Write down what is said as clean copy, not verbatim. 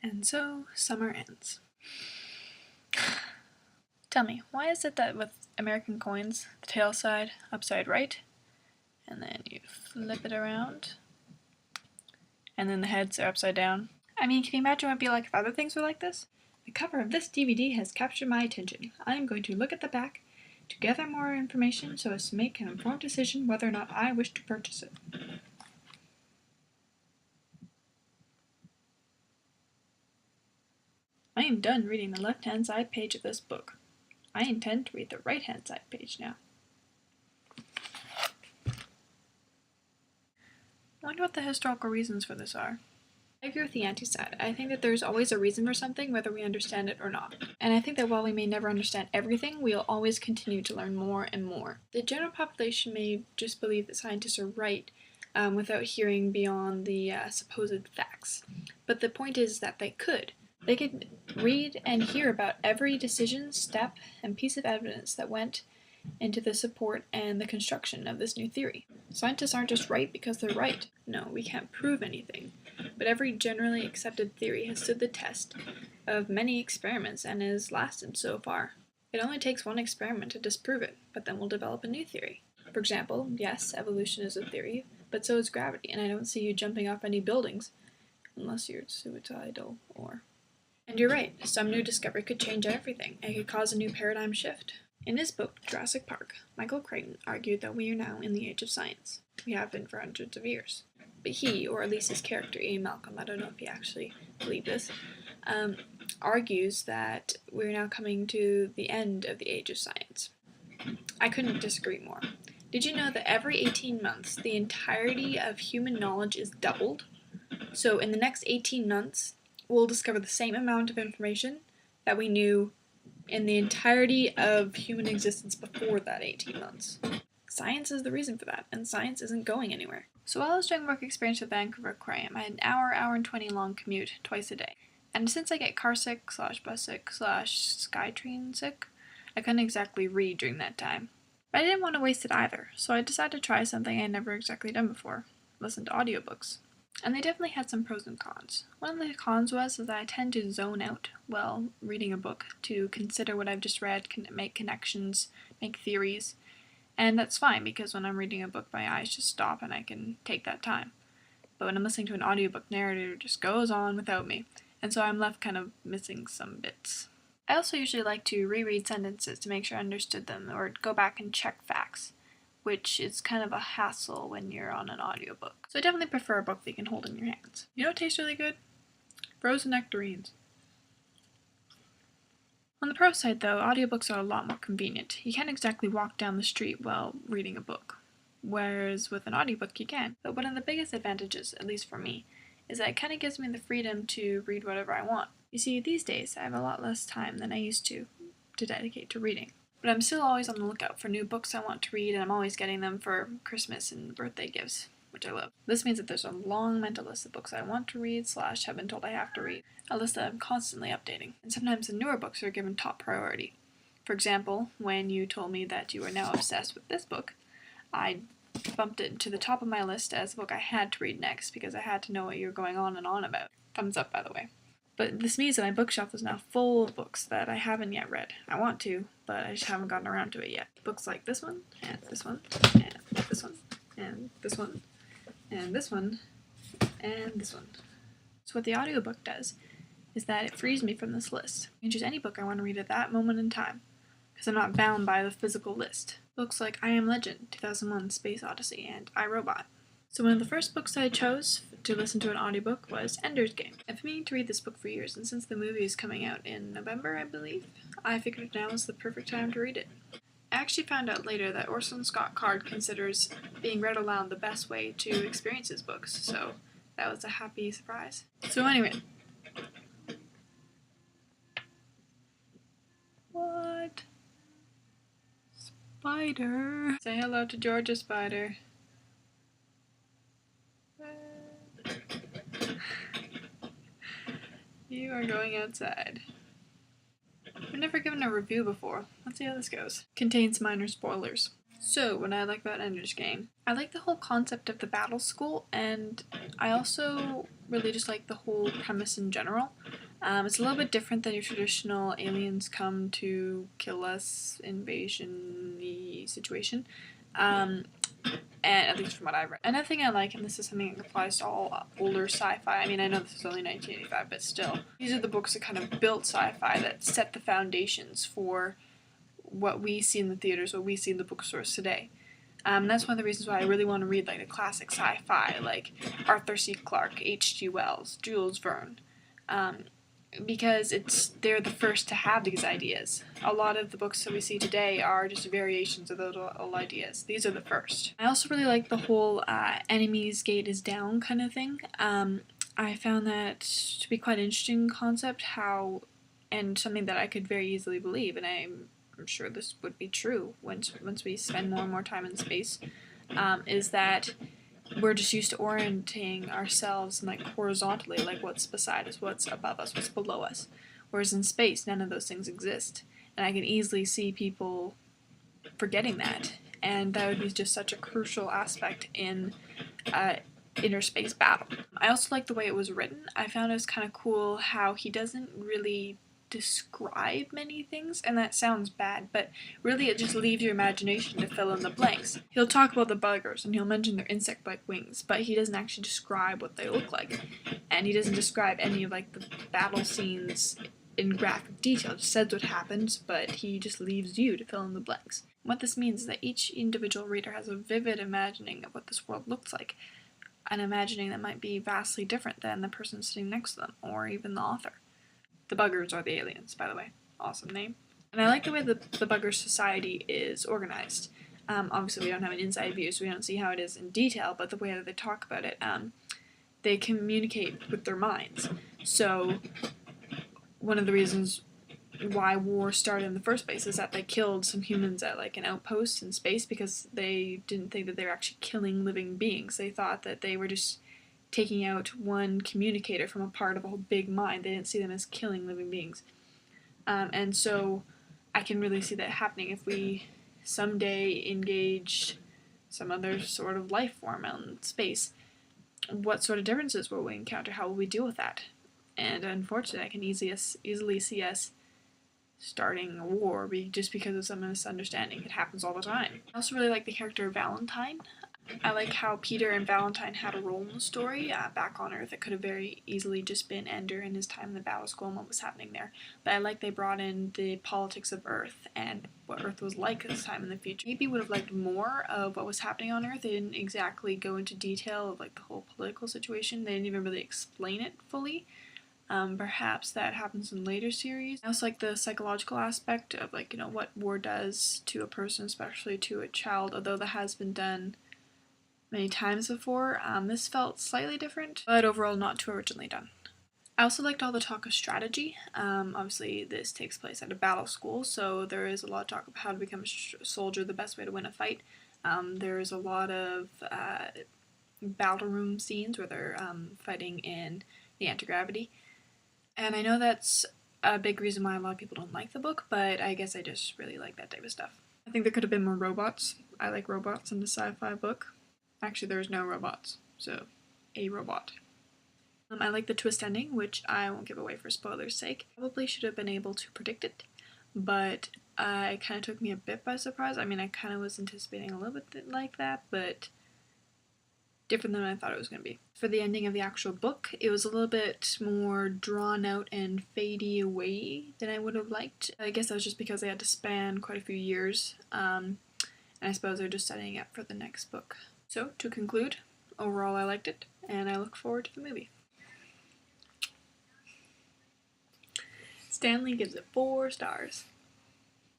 And so summer ends. Tell me, why is it that with American coins, the tail side upside right, and then you flip it around, and then the heads are upside down? I mean, can you imagine what it'd be like if other things were like this? The cover of this DVD has captured my attention. I am going to look at the back to gather more information so as to make an informed decision whether or not I wish to purchase it. I am done reading the left-hand side page of this book. I intend to read the right-hand side page now. I wonder what the historical reasons for this are. I agree with the anti-side. I think that there's always a reason for something, whether we understand it or not. And I think that while we may never understand everything, we'll always continue to learn more and more. The general population may just believe that scientists are right without hearing beyond the supposed facts. But the point is that they could. They could read and hear about every decision, step, and piece of evidence that went into the support and the construction of this new theory. Scientists aren't just right because they're right. No, we can't prove anything. But every generally accepted theory has stood the test of many experiments and has lasted so far. It only takes one experiment to disprove it, but then we'll develop a new theory. For example, yes, evolution is a theory, but so is gravity, and I don't see you jumping off any buildings unless you're suicidal or... And you're right, some new discovery could change everything. It could cause a new paradigm shift. In his book, Jurassic Park, Michael Crichton argued that we are now in the age of science. We have been for hundreds of years. But he, or at least his character, Ian Malcolm, I don't know if he actually believed this, argues that we're now coming to the end of the age of science. I couldn't disagree more. Did you know that every 18 months, the entirety of human knowledge is doubled? So in the next 18 months, we'll discover the same amount of information that we knew in the entirety of human existence before that 18 months. Science is the reason for that, and science isn't going anywhere. So while I was doing work experience with Vancouver Cram, I had an hour and 20 long commute twice a day. And since I get car sick / bus sick / SkyTrain sick, I couldn't exactly read during that time. But I didn't want to waste it either, so I decided to try something I had never exactly done before: listen to audiobooks. And they definitely had some pros and cons. One of the cons was that I tend to zone out while reading a book, to consider what I've just read, make connections, make theories. And that's fine, because when I'm reading a book, my eyes just stop and I can take that time. But when I'm listening to an audiobook, narrator just goes on without me, and so I'm left kind of missing some bits. I also usually like to reread sentences to make sure I understood them, or go back and check facts, which is kind of a hassle when you're on an audiobook. So I definitely prefer a book that you can hold in your hands. You know what tastes really good? Frozen nectarines. On the pro side though, audiobooks are a lot more convenient. You can't exactly walk down the street while reading a book, whereas with an audiobook you can. But one of the biggest advantages, at least for me, is that it kind of gives me the freedom to read whatever I want. You see, these days I have a lot less time than I used to dedicate to reading. But I'm still always on the lookout for new books I want to read, and I'm always getting them for Christmas and birthday gifts, which I love. This means that there's a long mental list of books I want to read / have been told I have to read, a list that I'm constantly updating. And sometimes the newer books are given top priority. For example, when you told me that you were now obsessed with this book, I bumped it to the top of my list as the book I had to read next, because I had to know what you were going on and on about. Thumbs up, by the way. But this means that my bookshelf is now full of books that I haven't yet read. I want to, but I just haven't gotten around to it yet. Books like this one, and this one, and this one, and this one, and this one, and this one. So what the audiobook does is that it frees me from this list. I can choose any book I want to read at that moment in time, because I'm not bound by the physical list. Books like I Am Legend, 2001: Space Odyssey, and I, Robot. So one of the first books I chose to listen to an audiobook was Ender's Game. I've been meaning to read this book for years, and since the movie is coming out in November, I believe, I figured now is the perfect time to read it. I actually found out later that Orson Scott Card considers being read aloud the best way to experience his books, so that was a happy surprise. So anyway. What? Spider. Say hello to Georgia Spider. You are going outside. I've never given a review before. Let's see how this goes. Contains minor spoilers. So, what I like about Ender's Game, I like the whole concept of the battle school, and I also really just like the whole premise in general. It's a little bit different than your traditional aliens come to kill us invasion-y situation. Um, and at least from what I've read. Another thing I like, and this is something that applies to all older sci-fi, I mean, I know this is only 1985, but still, these are the books that kind of built sci-fi, that set the foundations for what we see in the theaters, what we see in the bookstores today. That's one of the reasons why I really want to read like the classic sci-fi, like Arthur C. Clarke, H.G. Wells, Jules Verne, because they're the first to have these ideas. A lot of the books that we see today are just variations of those old ideas. These are the first. I also really like the whole enemy's gate is down kind of thing. I found that to be quite an interesting concept, and something that I could very easily believe, and I'm sure this would be true once we spend more and more time in space, is that we're just used to orienting ourselves like horizontally, like what's beside us, what's above us, what's below us. Whereas in space, none of those things exist. And I can easily see people forgetting that. And that would be just such a crucial aspect in inner space battle. I also like the way it was written. I found it was kind of cool how he doesn't really describe many things, and that sounds bad, but really it just leaves your imagination to fill in the blanks. He'll talk about the buggers and he'll mention their insect-like wings, but he doesn't actually describe what they look like, and he doesn't describe any of like the battle scenes in graphic detail. Just says what happens, but he just leaves you to fill in the blanks. What this means is that each individual reader has a vivid imagining of what this world looks like, an imagining that might be vastly different than the person sitting next to them, or even the author. The buggers are the aliens, by the way. Awesome name. And I like the way the bugger society is organized. Obviously, we don't have an inside view, so we don't see how it is in detail, but the way that they talk about it, they communicate with their minds. So, one of the reasons why war started in the first place is that they killed some humans at like an outpost in space because they didn't think that they were actually killing living beings. They thought that they were just taking out one communicator from a part of a whole big mind. They didn't see them as killing living beings. And so I can really see that happening if we someday engage some other sort of life form out in space. What sort of differences will we encounter? How will we deal with that? And unfortunately, I can easily see us starting a war just because of some misunderstanding. It happens all the time. I also really like the character Valentine. I like how Peter and Valentine had a role in the story. Back on Earth, it could have very easily just been Ender and his time in the battle school and what was happening there. But I like they brought in the politics of Earth and what Earth was like at this time in the future. Maybe would have liked more of what was happening on Earth. They didn't exactly go into detail of like the whole political situation. They didn't even really explain it fully. Perhaps that happens in later series. I also like the psychological aspect of like, what war does to a person, especially to a child, although that has been done many times before. This felt slightly different, but overall not too originally done. I also liked all the talk of strategy. Obviously, this takes place at a battle school, so there is a lot of talk about how to become a soldier, the best way to win a fight. There is a lot of battle room scenes where they're fighting in the anti-gravity. And I know that's a big reason why a lot of people don't like the book, but I guess I just really like that type of stuff. I think there could have been more robots. I like robots in the sci-fi book. Actually, there's no robots, so a robot. I like the twist ending, which I won't give away for spoilers' sake. Probably should have been able to predict it, but it kind of took me a bit by surprise. I mean, I kind of was anticipating a little bit like that, but different than I thought it was going to be. For the ending of the actual book, it was a little bit more drawn out and fadey away than I would have liked. I guess that was just because they had to span quite a few years, and I suppose they're just setting it up for the next book. So, to conclude, overall I liked it, and I look forward to the movie. Stanley gives it 4 stars.